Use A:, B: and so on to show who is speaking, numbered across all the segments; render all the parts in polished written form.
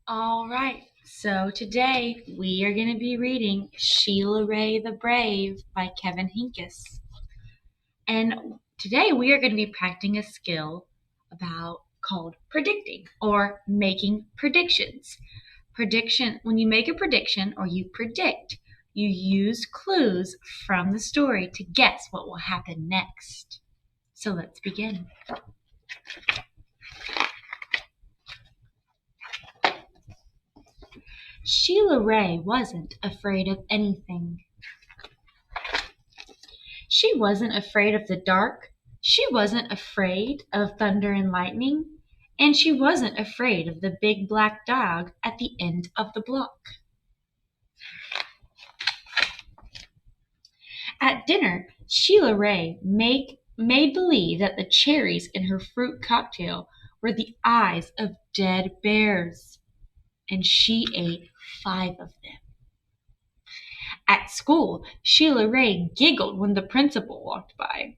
A: All right, so today we are going to be reading Sheila Rae the Brave by Kevin Hinckus. And today we are going to be practicing a skill called predicting or making predictions. When you make a prediction or you predict, you use clues from the story to guess what will happen next. So let's begin. Sheila Rae wasn't afraid of anything. She wasn't afraid of the dark. She wasn't afraid of thunder and lightning. And she wasn't afraid of the big black dog at the end of the block. At dinner, Sheila Rae made believe that the cherries in her fruit cocktail were the eyes of dead bears. And she ate 5 of them. At school, Sheila Rae giggled when the principal walked by.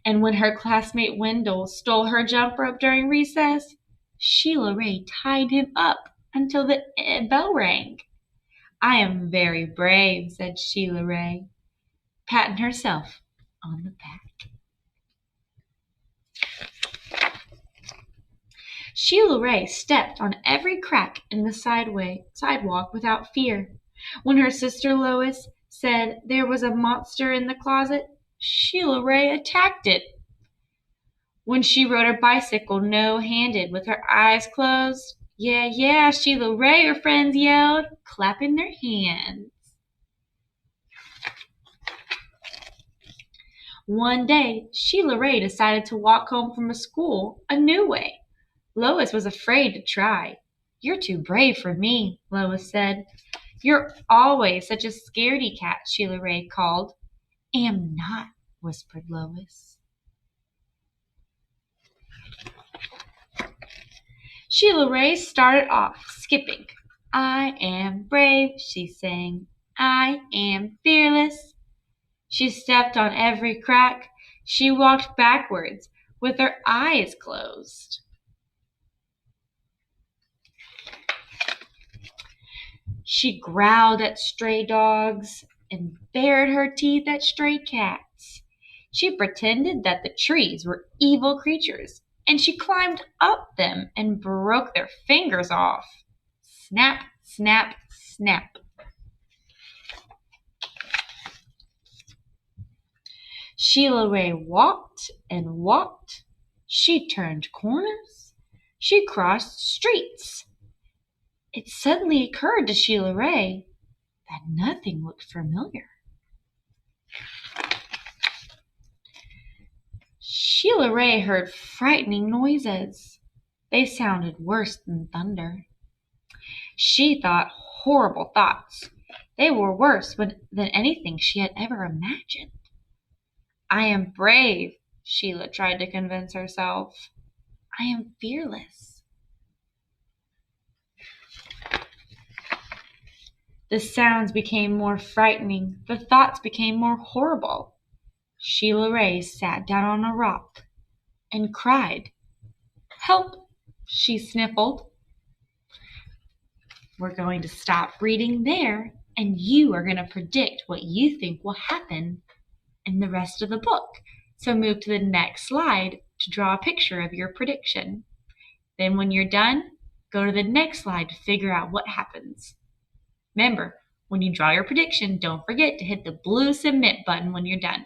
A: And when her classmate Wendell stole her jump rope during recess, Sheila Rae tied him up until the bell rang. "I am very brave," said Sheila Rae, patting herself on the back. Sheila Rae stepped on every crack in the sidewalk without fear. When her sister Lois said there was a monster in the closet, Sheila Rae attacked it. When she rode her bicycle no-handed with her eyes closed, "Yeah, yeah, Sheila Rae," her friends yelled, clapping their hands. One day, Sheila Rae decided to walk home from school a new way. Lois was afraid to try. "You're too brave for me," Lois said. "You're always such a scaredy cat," Sheila Rae called. "Am not," whispered Lois. Sheila Rae started off skipping. "I am brave," she sang. "I am fearless." She stepped on every crack. She walked backwards with her eyes closed. She growled at stray dogs and bared her teeth at stray cats. She pretended that the trees were evil creatures, and she climbed up them and broke their fingers off. Snap, snap, snap. Sheila Rae walked and walked. She turned corners. She crossed streets. It suddenly occurred to Sheila Rae that nothing looked familiar. Sheila Rae heard frightening noises. They sounded worse than thunder. She thought horrible thoughts. They were worse than anything she had ever imagined. "I am brave," Sheila tried to convince herself. "I am fearless." The sounds became more frightening. The thoughts became more horrible. Sheila Rae sat down on a rock and cried. "Help!" she sniffled. We're going to stop reading there, and you are going to predict what you think will happen in the rest of the book. So move to the next slide to draw a picture of your prediction. Then when you're done, go to the next slide to figure out what happens. Remember, when you draw your prediction, don't forget to hit the blue submit button when you're done.